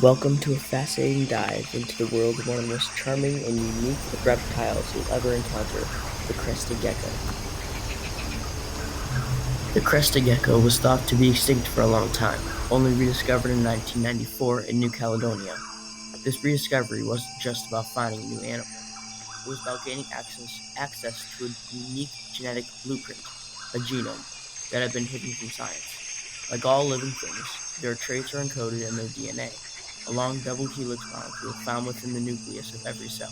Welcome to a fascinating dive into the world of one of the most charming and unique reptiles you'll ever encounter, the crested gecko. The crested gecko was thought to be extinct for a long time, only rediscovered in 1994 in New Caledonia. This rediscovery wasn't just about finding a new animal, it was about gaining access to a unique genetic blueprint, a genome, that had been hidden from science. Like all living things, their traits are encoded in their DNA, a long double helix molecule found within the nucleus of every cell.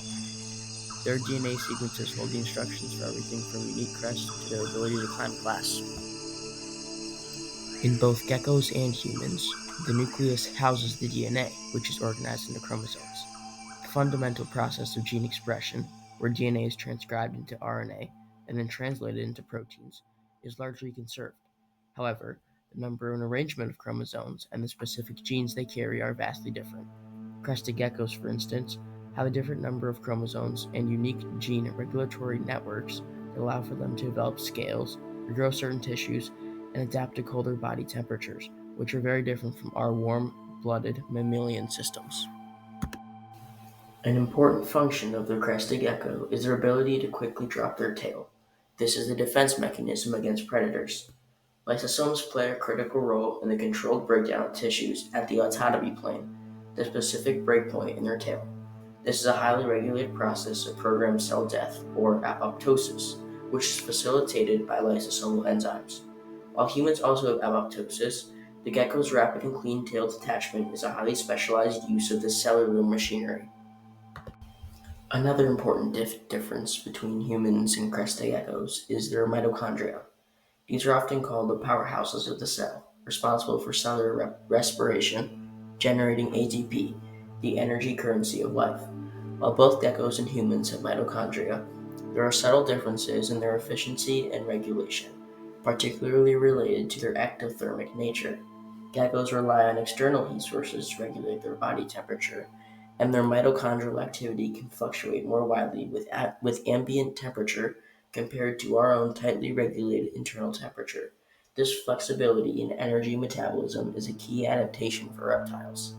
Their DNA sequences hold the instructions for everything from unique crests to their ability to climb glass. In both geckos and humans, the nucleus houses the DNA, which is organized into chromosomes. The fundamental process of gene expression, where DNA is transcribed into RNA and then translated into proteins, is largely conserved. However, the number and arrangement of chromosomes and the specific genes they carry are vastly different. Crested geckos, for instance, have a different number of chromosomes and unique gene regulatory networks that allow for them to develop scales, regrow certain tissues, and adapt to colder body temperatures, which are very different from our warm-blooded mammalian systems. An important function of the crested gecko is their ability to quickly drop their tail. This is a defense mechanism against predators. Lysosomes play a critical role in the controlled breakdown of tissues at the autonomy plane, the specific breakpoint in their tail. This is a highly regulated process of programmed cell death, or apoptosis, which is facilitated by lysosomal enzymes. While humans also have apoptosis, the gecko's rapid and clean tail detachment is a highly specialized use of this cellular machinery. Another important difference between humans and crested geckos is their mitochondria. These are often called the powerhouses of the cell, responsible for cellular respiration, generating ATP, the energy currency of life. While both geckos and humans have mitochondria, there are subtle differences in their efficiency and regulation, particularly related to their ectothermic nature. Geckos rely on external heat sources to regulate their body temperature, and their mitochondrial activity can fluctuate more widely with ambient temperature compared to our own tightly regulated internal temperature. This flexibility in energy metabolism is a key adaptation for reptiles.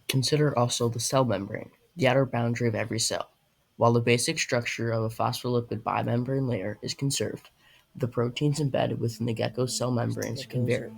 Consider also the cell membrane, the outer boundary of every cell. While the basic structure of a phospholipid bimembrane layer is conserved, the proteins embedded within the gecko's cell membranes can vary.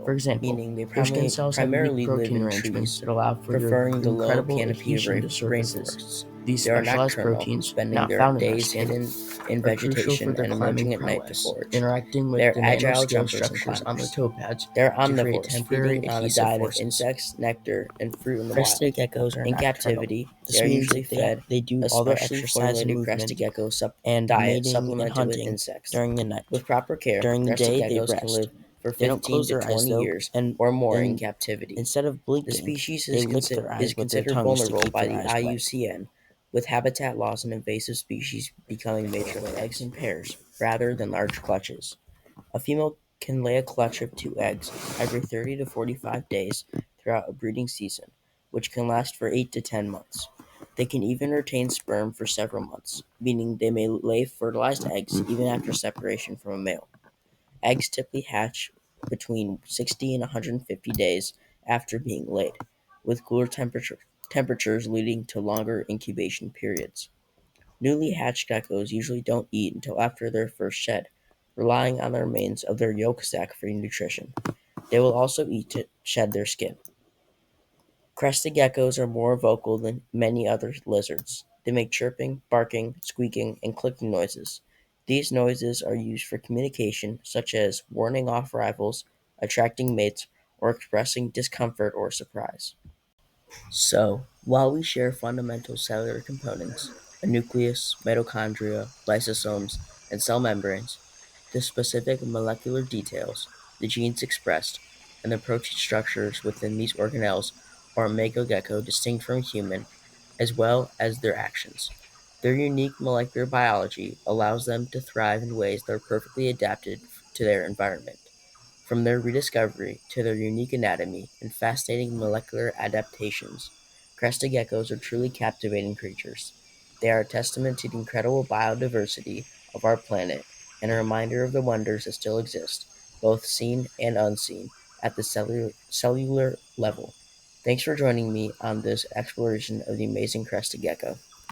For example, Meaning they their skin cells have unique primarily live protein in arrangements trees, that allow for their preferring the low incredible canopy of adhesion to surfaces. rainforests. These They are specialized nocturnal, proteins, spending not their found in our days skin, hidden in are crucial for vegetation their and climbing emerging at night to prowess, forage. interacting They with are the agile nanoscale jumpers and structures on their climbers. toe pads They are to create omnivores, temporary feeding on a adhesive diet of forces. insects, nectar, and fruit in the wild. Crested geckos are In nocturnal. captivity, they This are means usually that fed they do a all their specially exercise and formulated movement crested gecko and diet mating and supplemented with hunting insects. during the night. With proper care, During the crested day, they geckos can rest. live for They don't 15 close to their eyes 20 though, years and or more in and captivity. instead of The blinking, species they lick their is eyes with their considered tongues to vulnerable keep by their the eyes wet. IUCN, with habitat loss and invasive species becoming major Lay eggs threats. in pairs rather than large clutches. A female can lay a clutch of 2 eggs every 30 to 45 days throughout a breeding season, which can last for 8 to 10 months. They can even retain sperm for several months, meaning they may lay fertilized eggs even after separation from a male. Eggs typically hatch between 60 and 150 days after being laid, with cooler temperatures leading to longer incubation periods. Newly hatched geckos usually don't eat until after their first shed, relying on the remains of their yolk sac for nutrition. They will also eat to shed their skin. Crested geckos are more vocal than many other lizards. They make chirping, barking, squeaking, and clicking noises. These noises are used for communication, such as warning off rivals, attracting mates, or expressing discomfort or surprise. So, while we share fundamental cellular components, a nucleus, mitochondria, lysosomes, and cell membranes, the specific molecular details, the genes expressed, and the protein structures within these organelles are Mako-Gecko distinct from human, as well as their actions. Their unique molecular biology allows them to thrive in ways that are perfectly adapted to their environment. From their rediscovery to their unique anatomy and fascinating molecular adaptations, crested geckos are truly captivating creatures. They are a testament to the incredible biodiversity of our planet and a reminder of the wonders that still exist, both seen and unseen, at the cellular level. Thanks for joining me on this exploration of the amazing crested gecko.